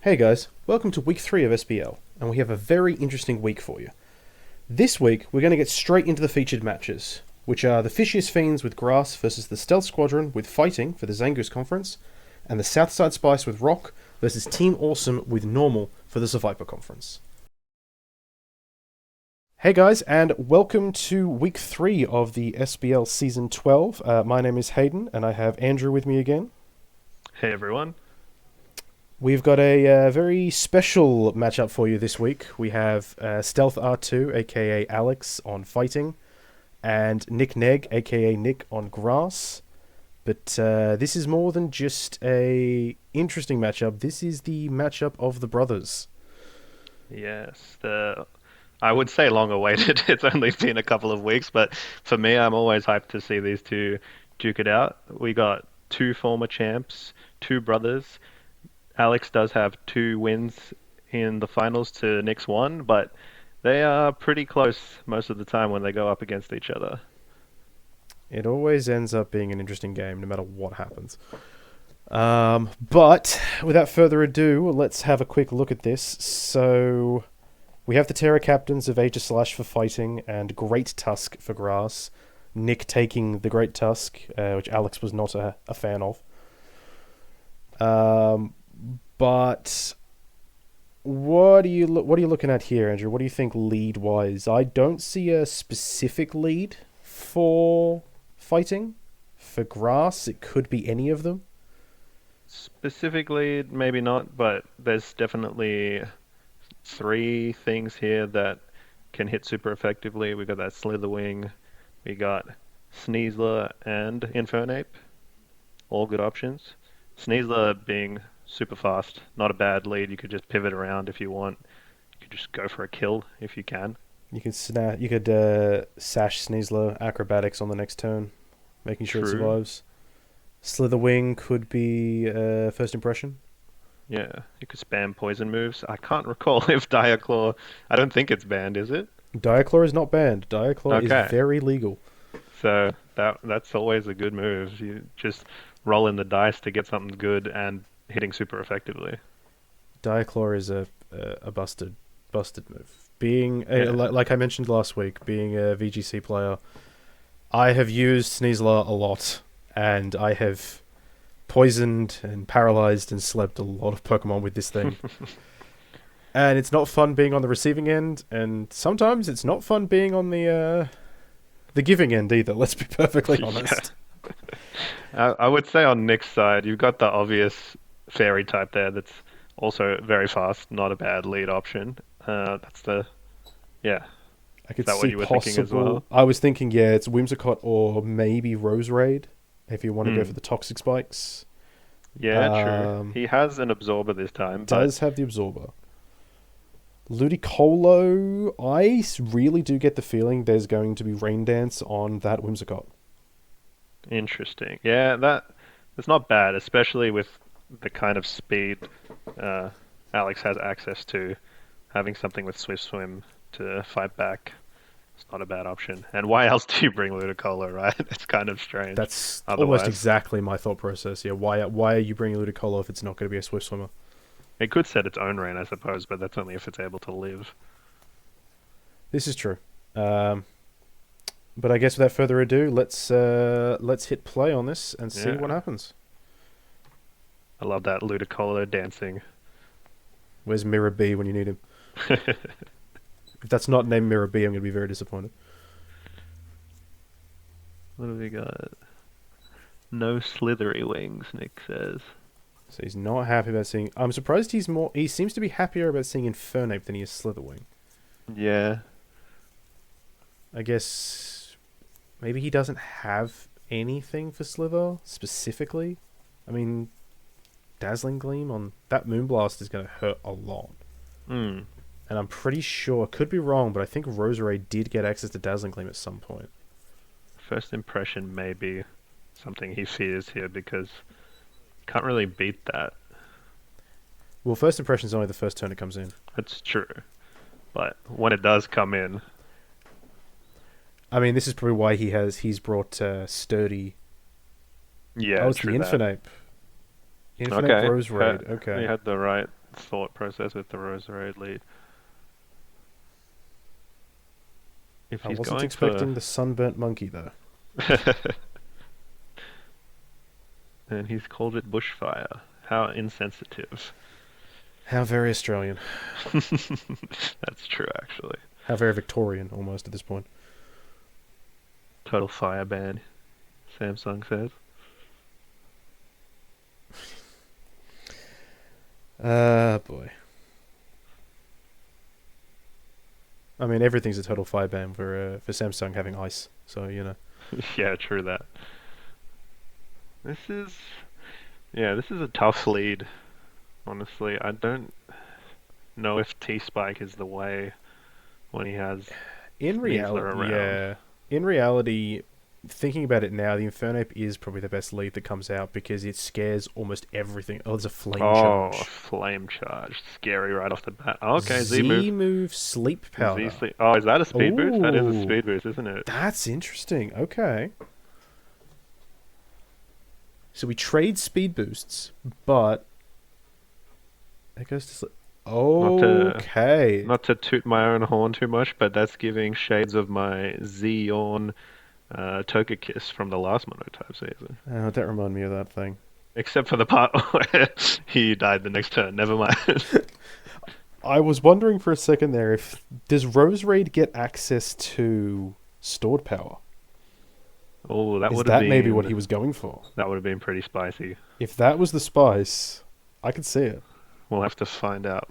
Hey guys, welcome to week 3 of SBL, and we have a very interesting week for you. This week, we're going to get straight into the featured matches, which are the Fishiest Fiends with Grass versus the Stealth Squadron with Fighting for the Zangoose Conference, and the Southside Spice with Rock versus Team Awesome with Normal for the Survivor Conference. Hey guys, and welcome to week 3 of the SBL Season 12. My name is Hayden, and I have Andrew with me again. Hey everyone. We've got a very special matchup for you this week. We have Stealth R2, aka Alex, on Fighting, and Nick Neg, aka Nick, on Grass. But this is more than just a interesting matchup. This is the matchup of the brothers. Yes, I would say long awaited. It's only been a couple of weeks, but for me, I'm always hyped to see these two duke it out. We got two former champs, two brothers. Alex does have two wins in the finals to Nick's one, but they are pretty close most of the time when they go up against each other. It always ends up being an interesting game, no matter what happens. But without further ado, let's have a quick look at this. So we have the Terra Captains of Aegis Slash for Fighting and Great Tusk for Grass. Nick taking the Great Tusk, which Alex was not a fan of. But what are you looking at here, Andrew? What do you think lead wise? I don't see a specific lead for Fighting. For Grass, it could be any of them. Specifically, maybe not, but there's definitely three things here that can hit super effectively. We got that Slitherwing, we got Sneasler and Infernape, all good options. Sneasler being super fast, not a bad lead. You could just pivot around if you want. You could just go for a kill if you can. You could sash Sneasler acrobatics on the next turn, making sure it True. survives. Slitherwing could be first impression. Yeah, you could spam poison moves. I can't recall if Diaclaw. I don't think it's banned, is it? Diaclaw is not banned. Diaclaw Okay, is very legal. so that's always a good move. You just roll in the dice to get something good and hitting super effectively. Diaclaw is a busted move. Being Yeah. like I mentioned last week, being a VGC player, I have used Sneasler a lot, and I have poisoned and paralyzed and slept a lot of Pokemon with this thing. And it's not fun being on the receiving end, and sometimes it's not fun being on the giving end either. Let's be perfectly honest. I would say on Nick's side, you've got the obvious fairy type there that's also very fast, not a bad lead option. That's the, yeah. I Is could that what see you were thinking as possible. well? I was thinking, yeah, it's Whimsicott or maybe Roserade if you want to go Hmm. for the Toxic Spikes. Yeah, true. Um, He has an absorber this time, but does have the Absorber. Ludicolo, really do get the feeling there's going to be Rain Dance on that Whimsicott. interesting. Yeah, that's not bad, especially with the kind of speed uh, Alex has access to. Having something with Swift Swim to fight back, it's not a bad option. And why else do you bring Ludicolo, right? It's kind of strange That's almost otherwise. exactly my thought process. Yeah, why are you bringing Ludicolo if it's not going to be a Swift Swimmer? It could set its own rain, I suppose, but that's only if it's able to live. This is true. Um, but I guess without further ado, let's hit play on this and see what Yeah, happens. I love that Ludicolo dancing. Where's Mirror B when you need him? If that's not named Mirror B, I'm going to be very disappointed. What have we got? No slithery wings, Nick says. So he's not happy about seeing. I'm surprised he's more. He seems to be happier about seeing Infernape than he is Slitherwing. Yeah, I guess maybe he doesn't have anything for Slither specifically. I mean, Dazzling Gleam on that Moonblast is going to hurt a lot. hmm. And I'm pretty sure, could be wrong, but I think Roserade did get access to Dazzling Gleam at some point. First impression may be something he fears here because can't really beat that. Well, first impression is only the first turn it comes in. That's true. But when it does come in, I mean, this is probably why he's brought Sturdy. yeah, Oh, it's the true that. Infinite. Infinite Okay, Rose Raid. you Okay. had the right thought process with the Rose Raid lead. If I he's wasn't going expecting the sunburnt monkey though. and he's called it bushfire. How insensitive. How very Australian. That's true, actually. How very Victorian almost at this point. Total fire ban, Samsung says. Boy. I mean, everything's a total fire ban for Samsung having ice, so you know. Yeah, true that. This is a tough lead. Honestly, I don't know if T-Spike is the way when he has In Sneasler reality, around. yeah. In reality, thinking about it now, the Infernape is probably the best lead that comes out because it scares almost everything. Oh, there's a flame charge. Oh, flame charge. Scary right off the bat. Okay, Z Z move. move sleep powder. Z sleep. Oh, is that a speed boost? That is a Ooh. speed boost, isn't it? That's interesting. Okay. So we trade speed boosts, but it goes to sleep. Okay. Not to toot my own horn too much, but that's giving shades of my Xeon Togekiss from the last Monotype season. Oh, don't remind me of that thing. Except for the part where he died the next turn. Never mind. I was wondering for a second there if does Rose Raid get access to stored power? Oh, that Is would have that been maybe what he was going for? That would have been pretty spicy. If that was the spice, I could see it. We'll have to find out.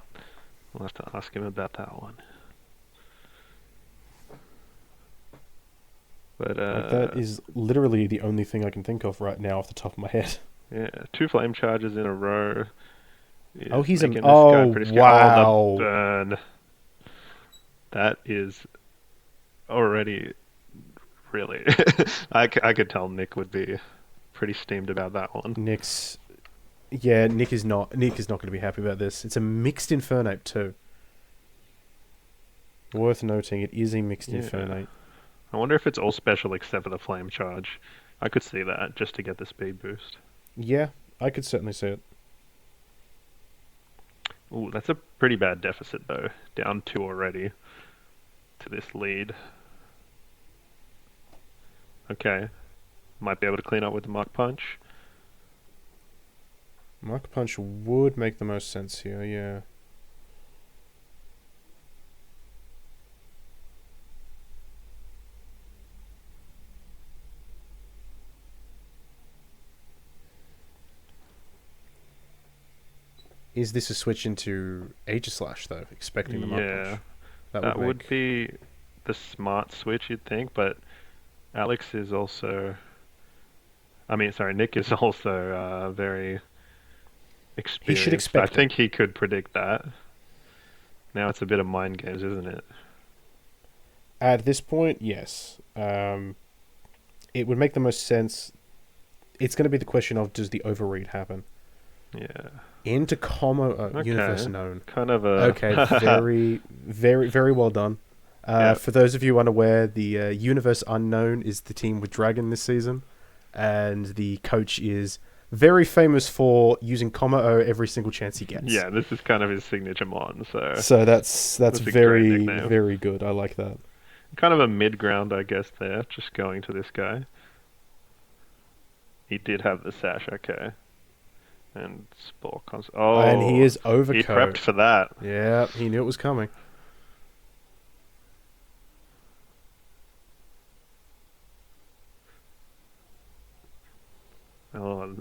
We'll have to ask him about that one. But Like, that is literally the only thing I can think of right now off the top of my head. yeah, 2 flame charges in a row. Oh, he's making an... this guy Oh, pretty scary. wow. Oh, the burn. That is already really... I could tell Nick would be pretty steamed about that one. Nick is not going to be happy about this. It's a mixed Infernape too. Worth noting, it is a mixed Infernape. I wonder if it's all special except for the flame charge. I could see that just to get the speed boost. Yeah, I could certainly see it. Ooh, that's a pretty bad deficit though. Down 2 already to this lead. Okay. Might be able to clean up with the Mach Punch. Mach Punch would make the most sense here, yeah. Is this a switch into Aegislash, though, expecting the Mach Punch? That would be the smart switch, you'd think, but Alex is also... Nick is also very experienced. He should expect I think he could predict that. Now it's a bit of mind games, isn't it? At this point, yes. It would make the most sense. It's going to be the question of, does the overread happen? Yeah. Into Como Universe Known. Kind of a... Okay, very, very, very well done. For those of you unaware, the Universe Unknown is the team with Dragon this season, and the coach is very famous for using Como every single chance he gets. Yeah, this is kind of his signature mon, so... So that's very, very good. I like that. Kind of a mid-ground, I guess, there, just going to this guy. He did have the sash, okay. And Spore Cons... Oh, and he is overcoat. He prepped for that. Yeah, he knew it was coming. Oh,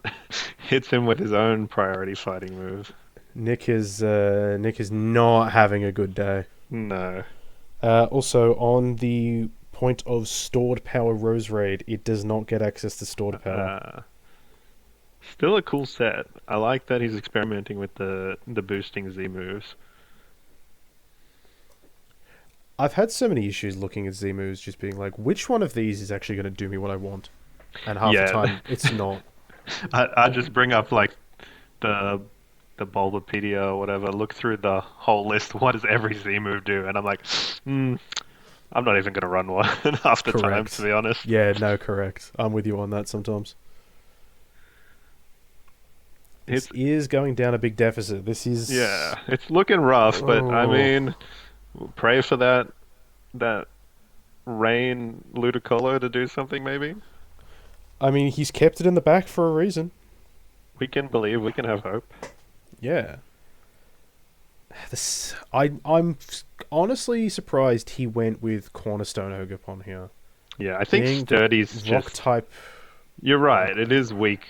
hits him with his own priority fighting move. Nick is not having a good day. No. Also, on the point of stored power Rose Raid, it does not get access to stored power. Still a cool set. I like that he's experimenting with the boosting Z moves. I've had so many issues looking at Z moves, just being like, which one of these is actually going to do me what I want? And half the time, it's not. I just bring up like the Bulbapedia or whatever, look through the whole list, what does every Z move do? And I'm like, I'm not even going to run one half the time, to be honest. Yeah, no, correct. I'm with you on that sometimes. This is going down a big deficit. This is... Yeah, it's looking rough, but I Oh. mean, pray for that Rain Ludicolo to do something maybe. I mean, he's kept it in the back for a reason. We can believe, we can have hope. Yeah. I'm honestly surprised he went with Cornerstone Ogapon here. Yeah, I think Being Sturdy's rock just... type. You're right, it is weak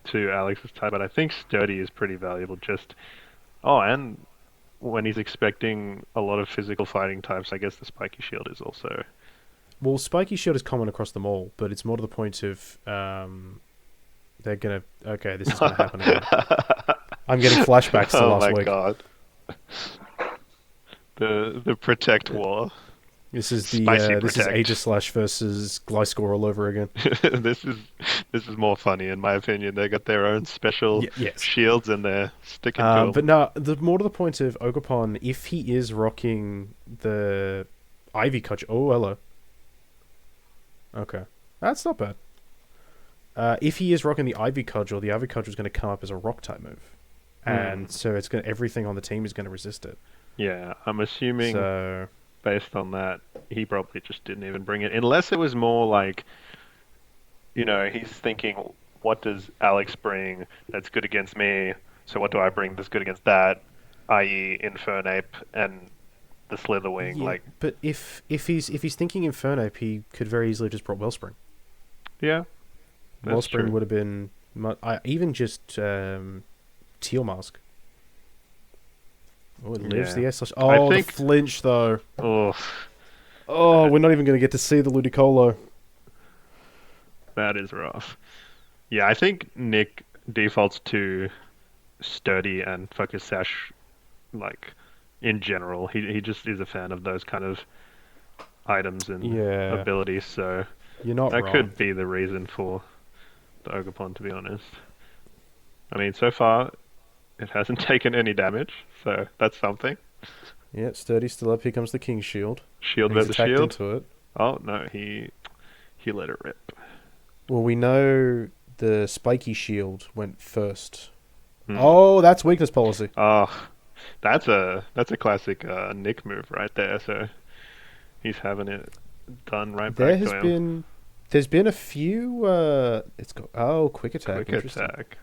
to Alex's type, but I think Sturdy is pretty valuable just... Oh, and when he's expecting a lot of physical fighting types, I guess the Spiky Shield is also... Well, Spiky Shield is common across them all, but it's more to the point of they're gonna. Okay, this is gonna happen again. I'm getting flashbacks to last week. Oh my god. The Protect War. This is Spicy Aegislash versus Gliscor all over again. This is more funny in my opinion. They got their own special Yes. shields and they're sticking to them. But no, the more to the point of Ogapon, if he is rocking the Ivy Cudgel. Oh, hello. Okay, that's not bad. If he is rocking the Ivy Cudgel is going to come up as a rock type move, and so it's going everything on the team is going to resist it. Yeah, I'm assuming So based on that, he probably just didn't even bring it, unless it was more like, he's thinking, what does Alex bring that's good against me? So what do I bring that's good against that? I.e., Infernape and the Slitherwing. yeah, but if he's thinking Infernape, he could very easily just brought Wellspring. Yeah, that's Wellspring true. would have been even just Teal Mask. Oh, it lives Yeah. the S. Oh, think- the flinch though. Oh, Oh, we're not even going to get to see the Ludicolo. that is rough. Yeah, I think Nick defaults to Sturdy and Focus Sash, like, in general. He just is a fan of those kind of items and Yeah, abilities, so you're not that wrong. could be the reason for the Ogapon, to be honest. I mean, so far, it hasn't taken any damage, so that's something. Yeah, Sturdy still up. Here comes the King's Shield. Shield He's versus attacked shield. into it. Oh, no, he let it rip. Well, we know the Spiky Shield went first. Hmm. Oh, that's weakness policy. Oh, that's a classic Nick move right there, so he's having it done right back to him. There's been a few. It's got quick attack. Quick Interesting. attack.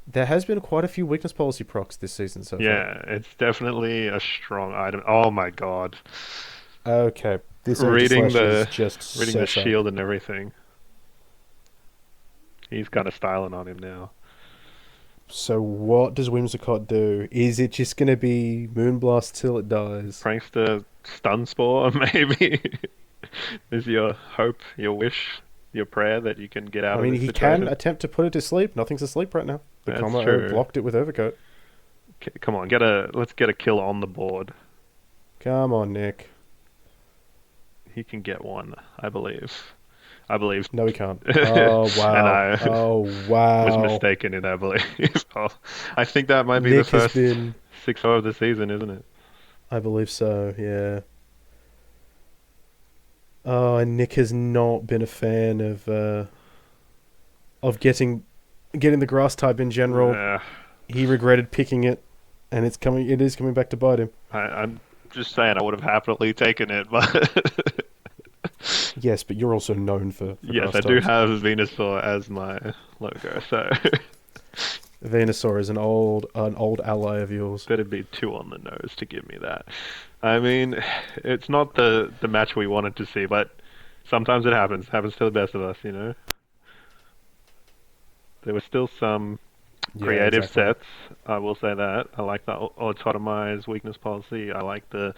There has been quite a few weakness policy procs this season so Yeah, it's definitely a strong item. Oh my god. far. Okay, this Reading Aegislash is just Reading the set up. shield and everything. He's got a styling on him now. So what does Whimsicott do? Is it just going to be Moonblast till it dies? Prankster stun spore, maybe? Is your hope, your wish, your prayer that you can get out I of mean, this he situation? can attempt to put it to sleep. Nothing's asleep right now. The That's Comma true. blocked it with Overcoat. Come on, let's get a kill on the board. Come on, Nick. He can get one, I believe. No, he can't. Oh, wow. And I Oh, wow. was mistaken in that belief. Oh, I think that might be Nick the has first been... 6-0 of the season, isn't it? I believe so, yeah. Oh, and Nick has not been a fan of getting the grass type in general. Yeah. He regretted picking it, and it is coming back to bite him. I'm just saying I would have happily taken it, but Yes, but you're also known for yes, grass I do types. have Venusaur as my logo, so Venusaur is an old ally of yours. better be 2 on the nose to give me that. I mean, it's not the match we wanted to see, but sometimes it happens. Happens to the best of us, There were still some creative exactly. sets, I will say that. I like the autotomize weakness policy. I like the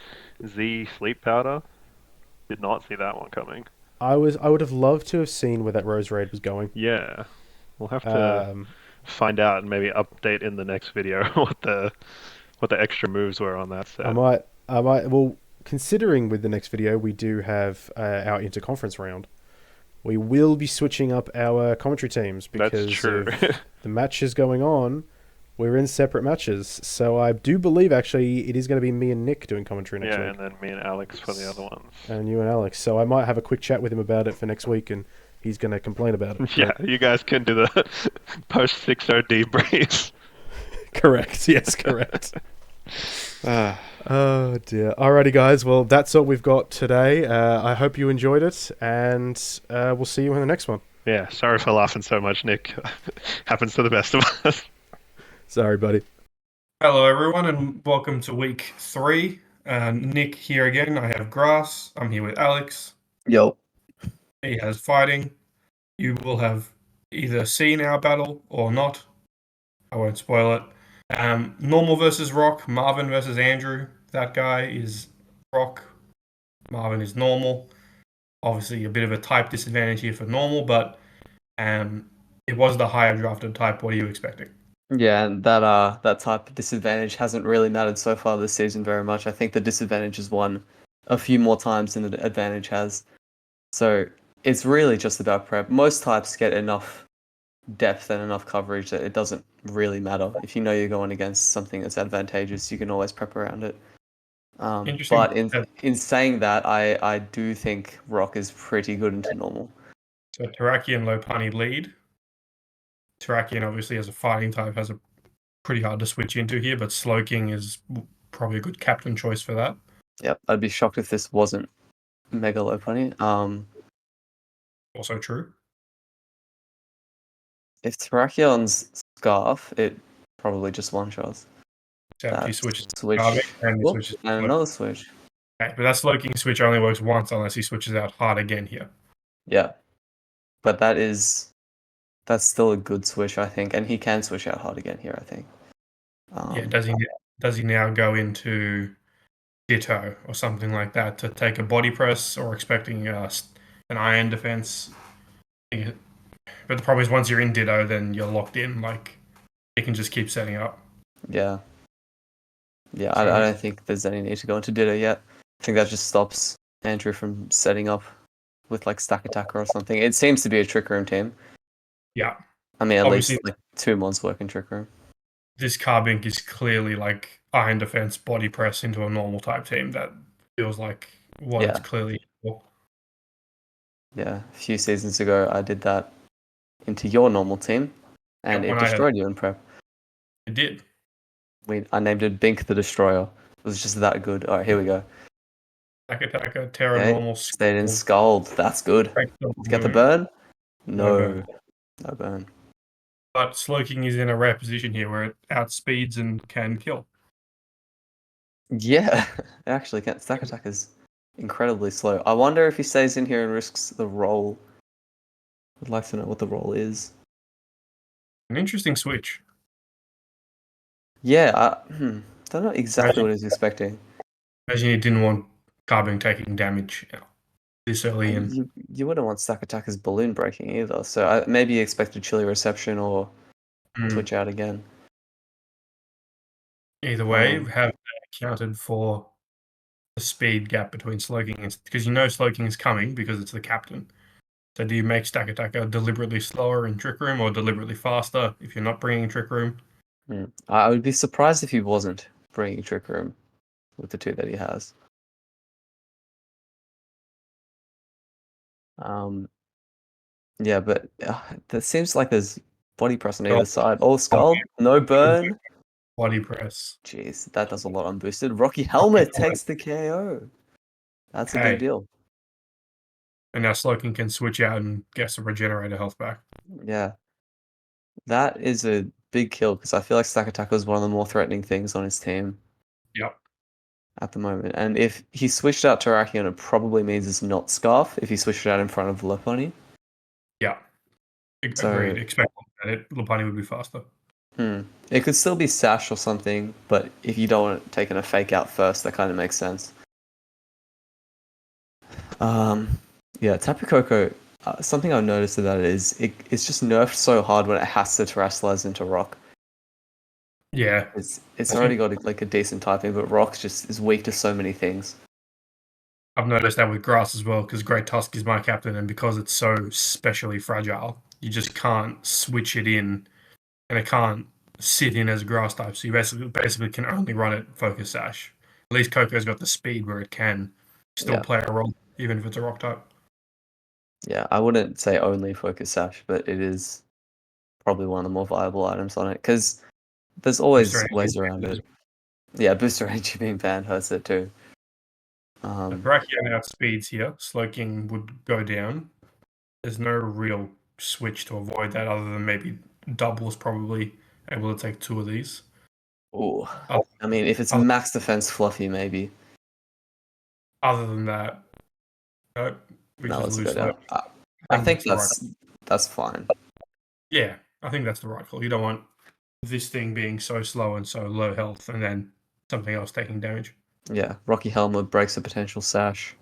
Z sleep powder. Did not see that one coming. I would have loved to have seen where that Rose Raid was going. Yeah, we'll have to find out and maybe update in the next video what the extra moves were on that set. I might. Well, considering with the next video we do have our interconference round, we will be switching up our commentary teams because That's true. of the matches going on. We're in separate matches, so I do believe actually it is going to be me and Nick doing commentary next week, and then me and Alex for the other ones. and you and Alex. So I might have a quick chat with him about it for next week and he's going to complain about it. Yeah, you guys can do the post 6-0 debriefs. Correct. Yes, correct. Ah. Oh dear. Alrighty, guys. Well, that's all we've got today. I hope you enjoyed it, and we'll see you in the next one. Yeah, sorry for laughing so much, Nick. Happens to the best of us. Sorry, buddy. Hello, everyone, and welcome to week 3. Nick here again. I have Grass. I'm here with Alex. Yo. He has Fighting. You will have either seen our battle or not. I won't spoil it. Normal versus Rock. Marvin versus Andrew. That guy is Rock. Marvin is Normal. Obviously, a bit of a type disadvantage here for Normal, but it was the higher drafted type. What are you expecting? Yeah, and that type of disadvantage hasn't really mattered so far this season very much. I think the disadvantage has won a few more times than the advantage has. So it's really just about prep. Most types get enough depth and enough coverage that it doesn't really matter. If you know you're going against something that's advantageous, you can always prep around it. Interesting. But in saying that, I do think Rock is pretty good into Normal. So Taraki and Lopani lead. Tarakian obviously as a fighting type has a pretty hard to switch into here, but Slowking is probably a good captain choice for that. Yep, I'd be shocked if this wasn't Mega Lopani. Also true. If Tarakion's Scarf, it probably just one-shots. So he switches switch, and whoop, switches. and another switch. Okay, but that Slowking switch only works once unless he switches out hard again here. Yeah, but that's still a good switch, I think, and he can switch out hard again here, I think. Yeah, does he now go into Ditto or something like that to take a body press, or expecting an iron defense? But the problem is once you're in Ditto, then you're locked in. Like, you can just keep setting up. Yeah. Yeah, I don't think there's any need to go into Ditto yet. I think that just stops Andrew from setting up with like Stack Attacker or something. It seems to be a Trick Room team. Yeah. I mean, at Obviously, least like 2 months work in Trick Room. This Carbink is clearly like iron defense body press into a normal type team that feels like what it's clearly for. Yeah, a few seasons ago I did that into your normal team, and it destroyed you in prep. It did. I named it Bink the Destroyer. It was just that good. Alright, here we go. Attacker, Terra normal. Stayed in Scald. That's good. Get the burn? No burn. But Slowking is in a rare position here where it outspeeds and can kill. Yeah, it actually can. Stack Attack is incredibly slow. I wonder if he stays in here and risks the roll. I'd like to know what the roll is. An interesting switch. Yeah, I don't know exactly what he's expecting. Imagine he didn't want Carbink taking damage this early in. You wouldn't want Stack Attacker's balloon breaking either, so maybe you expected chilly reception or switch out again. Either way, have accounted for the speed gap between Slowking and... Because you know Slowking is coming because it's the captain. So do you make Stack Attacker deliberately slower in Trick Room or deliberately faster if you're not bringing Trick Room? I would be surprised if he wasn't bringing Trick Room with the 2 that he has. Yeah, but that seems like there's body press on either side. Oh, Skull, no burn. Body press. Jeez, that does a lot unboosted. Rocky Helmet takes the KO. That's a big deal. And now Slowking can switch out and get some regenerator health back. Yeah. That is a big kill because I feel like Stack Attacker is one of the more threatening things on his team. Yep. At the moment. And if he switched out Tarakion, it probably means it's not Scarf if he switched it out in front of Lopani. Yeah. Agreed. Expect that Lopani would be faster. It could still be Sash or something, but if you don't want it taking a fake out first, that kind of makes sense. Yeah, Tapu Koko, something I've noticed about it is it's just nerfed so hard when it has to terrestrialize into Rock. Yeah. It's already got like a decent typing, but Rock just is weak to so many things. I've noticed that with Grass as well, because Great Tusk is my captain, and because it's so specially fragile, you just can't switch it in, and it can't sit in as a Grass type, so you basically can only run it Focus Sash. At least Coco's got the speed where it can still play a role, even if it's a Rock type. Yeah, I wouldn't say only focus sash, but it is probably one of the more viable items on it because there's always Booster ways energy. around it. Yeah, booster energy being banned hurts it too. If Brachion outspeeds here, Slowking would go down. There's no real switch to avoid that other than maybe Double's probably able to take 2 of these. Ooh. Oh. I mean, if it's Oh. max defense fluffy, maybe. Other than that, we No, just let's lose go down. slow. I think the right. that's fine. Yeah, I think that's the right call. You don't want this thing being so slow and so low health, and then something else taking damage. Yeah, Rocky Helmet breaks a potential sash.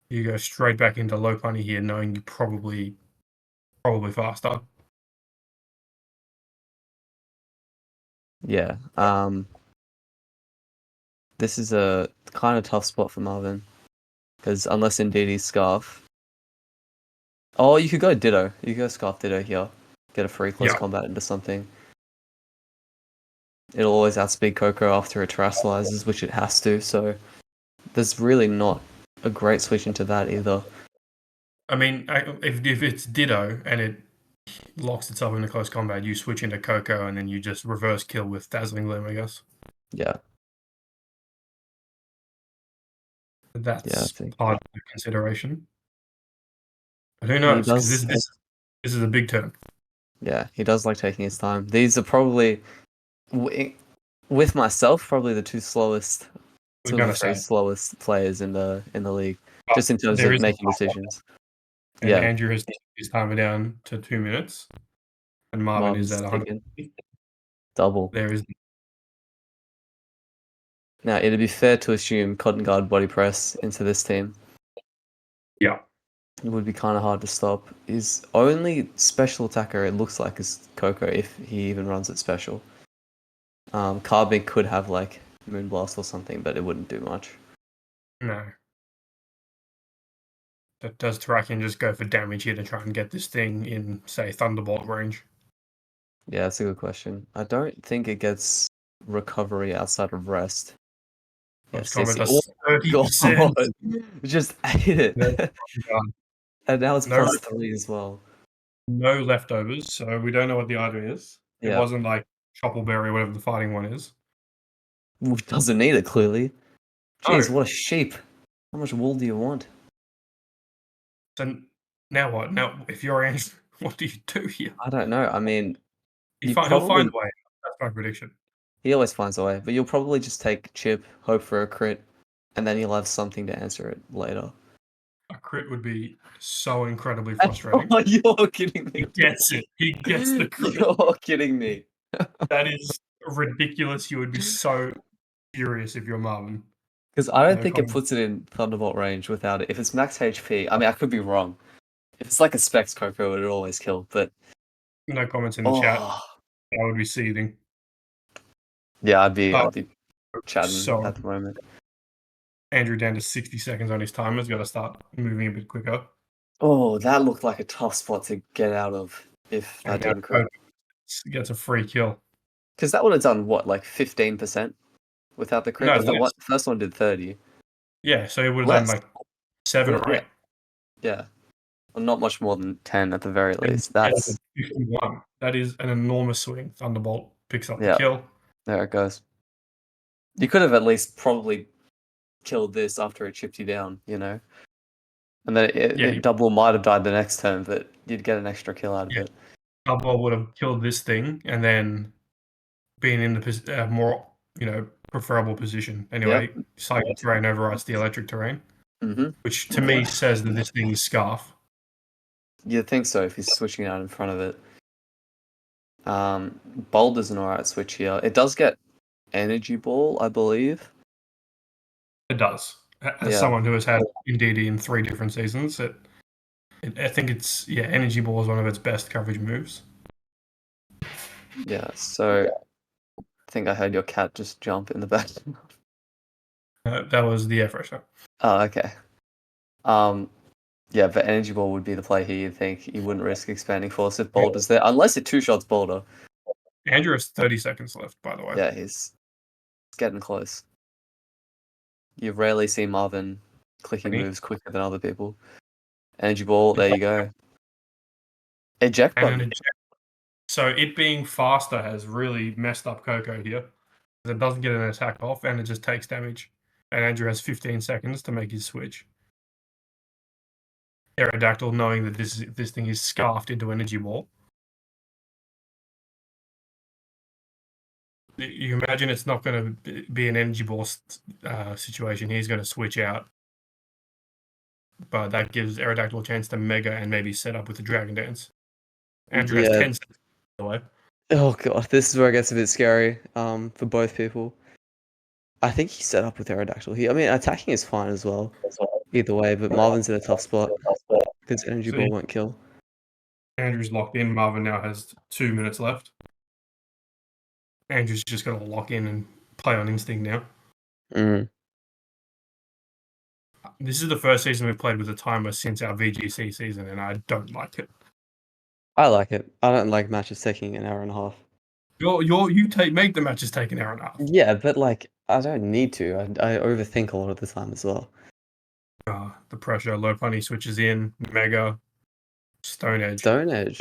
You go straight back into low punny here, knowing you probably faster. Yeah. This is a kind of tough spot for Marvin because unless indeed he's Scarf. Oh, you could go Ditto. You could go Scarf Ditto here. Get a free close combat into something. It'll always outspeed Coco after it terrestrializes, which it has to, so there's really not a great switch into that either. I mean, if it's Ditto and it locks itself into close combat, you switch into Coco and then you just reverse kill with Dazzling Gleam, I guess. Yeah. That's I think. part of the consideration. But who knows? Because this is a big turn. Yeah, he does like taking his time. These are probably, with myself, probably the two slowest, two of the three slowest players in the league, just in terms of making decisions. And Andrew has his timer down to 2 minutes, and Marvin is at 100. Double. There is. Now, it'd be fair to assume Cotton Guard body press into this team. Yeah. It would be kind of hard to stop. His only special attacker, it looks like, is Coco, if he even runs it special. Carbink could have, like, Moonblast or something, but it wouldn't do much. No. Does Terrakion just go for damage here to try and get this thing in, say, Thunderbolt range? Yeah, that's a good question. I don't think it gets recovery outside of rest. Yeah, Combat does 30%. God. Just ate it. And now it's plus 3 as well. No leftovers, so we don't know what the item is. It wasn't like Choppleberry, whatever the fighting one is. Doesn't need it, clearly. Jeez, what a sheep. How much wool do you want? So now what? Now, if you're Andrew, what do you do here? I don't know. I mean, he'll find a way. That's my prediction. He always finds a way, but you'll probably just take Chip, hope for a crit, and then you'll have something to answer it later. A crit would be so incredibly frustrating. Oh, you're kidding me. He gets it. He gets the crit. You're kidding me. That is ridiculous. You would be so furious if you're Marvin. Because I don't think it puts it in Thunderbolt range without it. If it's max HP, I mean, I could be wrong. If it's like a Specs Coco, it would always kill, but... No comments in the chat. I would be seething. Yeah, I'd be chatting at the moment. Andrew down to 60 seconds on his timer's got to start moving a bit quicker. Oh, that looked like a tough spot to get out of if that didn't crit. Gets a free kill. Because that would have done, what, like 15% without the crit? No, the first one did 30. Yeah, so it would have done like 7 or 8. Yeah. Well, not much more than 10 at the very least. That's 51. That is an enormous swing. Thunderbolt picks up the kill. There it goes. You could have at least probably killed this after it chipped you down, you know? And then Double might have died the next turn, but you'd get an extra kill out of it. Double would have killed this thing and then been in the more, preferable position. Anyway, Psychic Terrain overrides the electric terrain, which to me says that this thing is Scarf. You'd think so if he's switching out in front of it. Boulder's an alright switch here. It does get Energy Ball, I believe. It does. As someone who has had NDD in 3 different seasons, I think it's Energy Ball is one of its best coverage moves. Yeah, so I think I heard your cat just jump in the back. That was the air freshener. Oh, okay. Yeah, but Energy Ball would be the play here, you'd think. You wouldn't risk expanding force if Boulder's there, unless it 2-shots Boulder. Andrew has 30 seconds left, by the way. Yeah, he's getting close. You rarely see Marvin clicking moves quicker than other people. Energy ball. There you go. Eject And an button. eject. So it being faster has really messed up Coco here. It doesn't get an attack off, and it just takes damage. And Andrew has 15 seconds to make his switch. Aerodactyl, knowing that this thing is scarfed into Energy Ball. You imagine it's not going to be an Energy Ball situation. He's going to switch out. But that gives Aerodactyl a chance to Mega and maybe set up with the Dragon Dance. Andrew has 10 seconds away. Oh god, this is where it gets a bit scary. For both people. I think he set up with Aerodactyl. I mean, attacking is fine as well. Either way, but Marvin's in a tough spot because Energy Ball won't kill. Andrew's locked in. Marvin now has 2 minutes left. Andrew's just got to lock in and play on instinct now. This is the first season we've played with a timer since our VGC season, and I don't like it. I like it. I don't like matches taking an hour and a half. Make the matches take an hour and a half. Yeah, but like I don't need to. I overthink a lot of the time as well. The pressure. Lopunny switches in. Mega. Stone Edge. Stone Edge.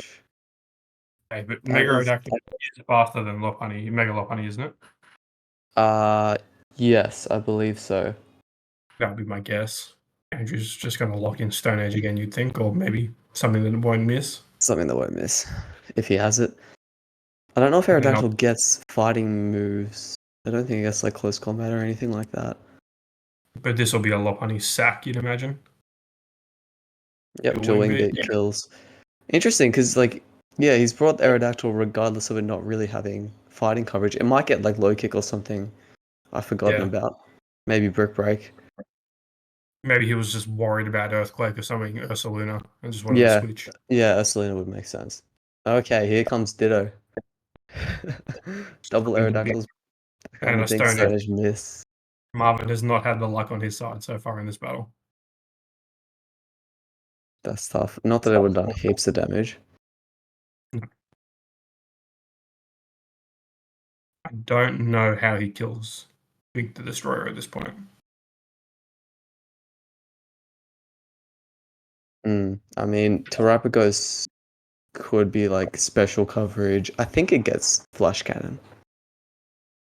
Okay, but Mega Aerodactyl is faster than Lopunny. Mega Lopunny, isn't it? Yes, I believe so. That would be my guess. Andrew's just going to lock in Stone Edge again, you'd think, or maybe something that won't miss. Something that won't miss if he has it. I don't know if Aerodactyl gets fighting moves. I don't think he gets like close combat or anything like that. But this will be a Lopunny sack, you'd imagine. Yep, dual wing beat kills. Interesting, because like, yeah, he's brought Aerodactyl regardless of it not really having fighting coverage. It might get like low kick or something I've forgotten about. Maybe Brick Break. Maybe he was just worried about Earthquake or something, Ursaluna, and just wanted to switch. Yeah, Ursaluna would make sense. Okay, here comes Ditto. Double Aerodactyls. And a Stone Edge miss. Marvin has not had the luck on his side so far in this battle. That's tough. Not that it would have done heaps of damage. No. I don't know how he kills Big the Destroyer at this point. I mean, Terrapagos could be like special coverage. I think it gets Flush Cannon.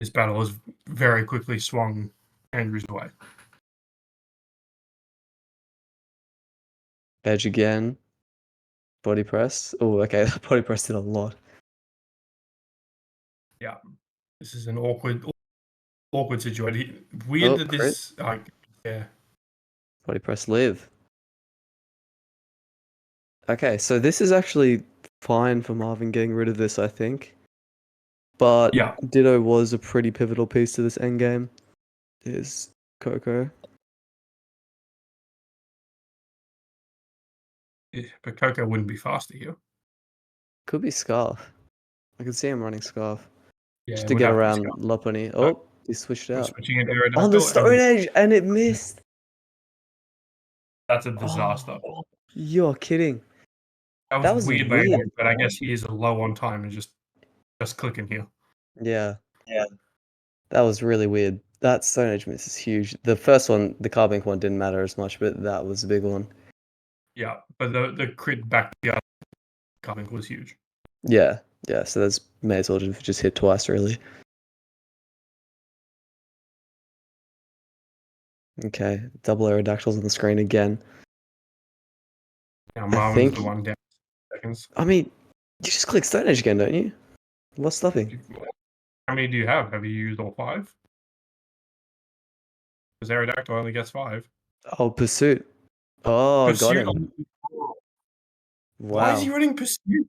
This battle has very quickly swung Andrew's way. Edge again. Body press. Oh, okay. That body press did a lot. Yeah. This is an awkward situation. Weird that this... yeah. Body press live. Okay, so this is actually fine for Marvin getting rid of this, I think. But Ditto was a pretty pivotal piece to this endgame. Is Coco. Yeah, but Coco wouldn't be faster here. Could be Scarf. I can see him running Scarf. Yeah, just to get around Lopunny. Oh, he switched out. Switching into Aerodactyl on the Stone Edge, and it missed. That's a disaster. Oh, you're kidding. That was weird, but I guess he is low on time and just clicking here. Yeah. That was really weird. That Stone Edge miss is huge. The first one, the Carbink one, didn't matter as much, but that was a big one. Yeah, but the crit back the other Carbink was huge. Yeah. So that's may as well just hit twice, really. Okay, double Aerodactyls on the screen again. Now Marvin's the one down seconds. I mean, you just click Stone Edge again, don't you? What's stopping? How many do you have? Have you used all 5? Because Aerodactyl only gets 5. Oh, Pursuit. Oh, Pursuit got him. Wow. Why is he running Pursuit?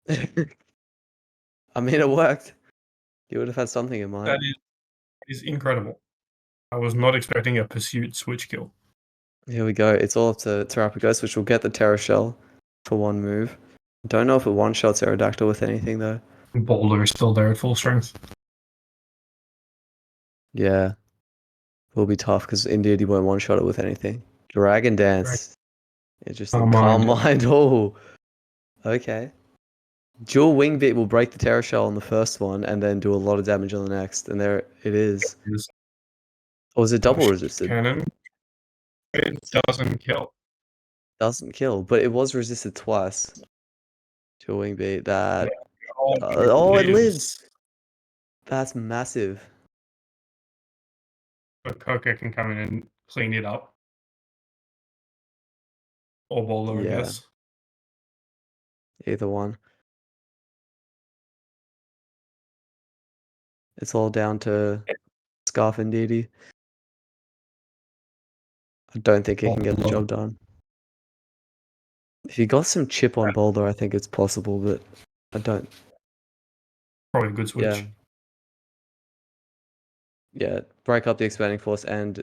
I mean, it worked. You would have had something in mind. That is incredible. I was not expecting a Pursuit switch kill. Here we go. It's all up to Terrapagos, which will get the Terra Shell for one move. Don't know if it one-shots Aerodactyl with anything, though. Boulder is still there at full strength. Yeah. Will be tough, because indeed he won't one-shot it with anything. Dragon Dance. It's just Calm Mind. Oh. Okay. Dual Wing Beat will break the Terra Shell on the first one, and then do a lot of damage on the next. And there it is. Or is it double resisted? Cannon. It doesn't kill. Doesn't kill, but it was resisted twice to a wing beat. That Oh, it lives. That's massive. But Coco can come in and clean it up. Or Boulder, Yeah. I guess. Either one. It's all down to Scarf and Didi. I don't think he can get the job done. If you got some chip on Boulder, I think it's possible, but I don't. Probably a good switch. Yeah, break up the expanding force and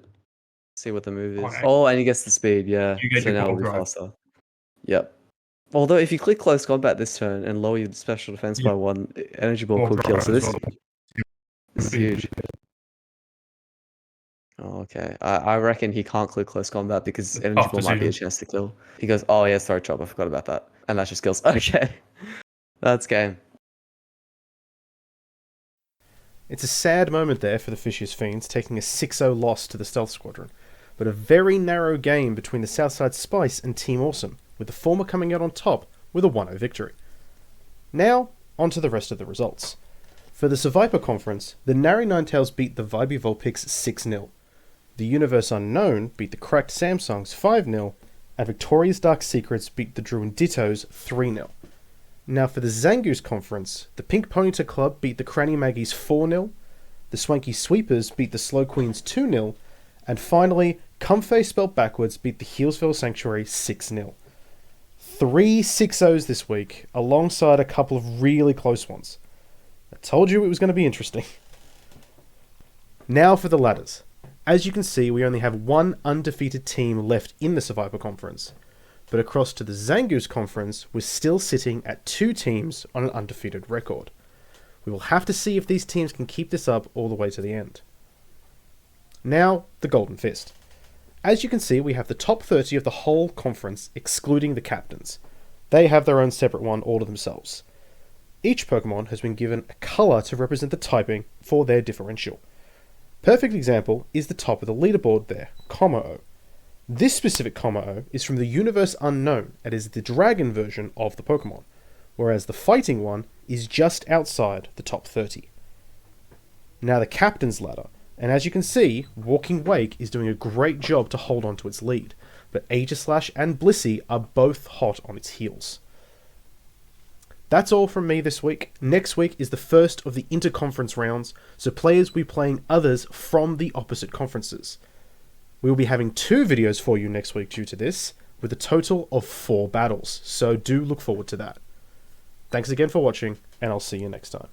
see what the move is. Okay. Oh, and he gets the speed, yeah. You get So your now ball it'll be drive. faster. Yep. Although if you click close combat this turn and lower your special defense by 1, energy ball Ball could kill. drive So as this well. is huge. Oh, okay. I reckon he can't click close combat because It's energy tough ball might be a decision. chance to kill. He goes, oh yeah, sorry, chop, I forgot about that. And that's just kills. Okay. That's game. It's a sad moment there for the Fishious Fiends, taking a 6-0 loss to the Stealth Squadron, but a very narrow game between the Southside Spice and Team Awesome, with the former coming out on top with a 1-0 victory. Now, on to the rest of the results. For the Survivor Conference, the Nari Ninetails beat the Vibey Vulpix 6-0. The Universe Unknown beat the Cracked Samsungs 5-0, and Victoria's Dark Secrets beat the Druin Dittos 3-0. Now for the Zangoose Conference, the Pink Ponyta Club beat the Cranny Maggies 4-0, the Swanky Sweepers beat the Slow Queens 2-0, and finally, Comfey spelled backwards beat the Healesville Sanctuary 6-0. 3 6-0s this week, alongside a couple of really close ones. I told you it was going to be interesting. Now for the ladders. As you can see, we only have one undefeated team left in the Survivor Conference. But across to the Zangoose Conference, we're still sitting at 2 teams on an undefeated record. We will have to see if these teams can keep this up all the way to the end. Now, the Golden Fist. As you can see, we have the top 30 of the whole conference, excluding the captains. They have their own separate one all to themselves. Each Pokemon has been given a colour to represent the typing for their differential. Perfect example is the top of the leaderboard there, Como-O. This specific Como-O is from the Universe Unknown and is the dragon version of the Pokemon, whereas the fighting one is just outside the top 30. Now the captain's ladder, and as you can see, Walking Wake is doing a great job to hold on to its lead, but Aegislash and Blissey are both hot on its heels. That's all from me this week. Next week is the first of the interconference rounds, so players will be playing others from the opposite conferences. We will be having 2 videos for you next week due to this, with a total of 4 battles, so do look forward to that. Thanks again for watching, and I'll see you next time.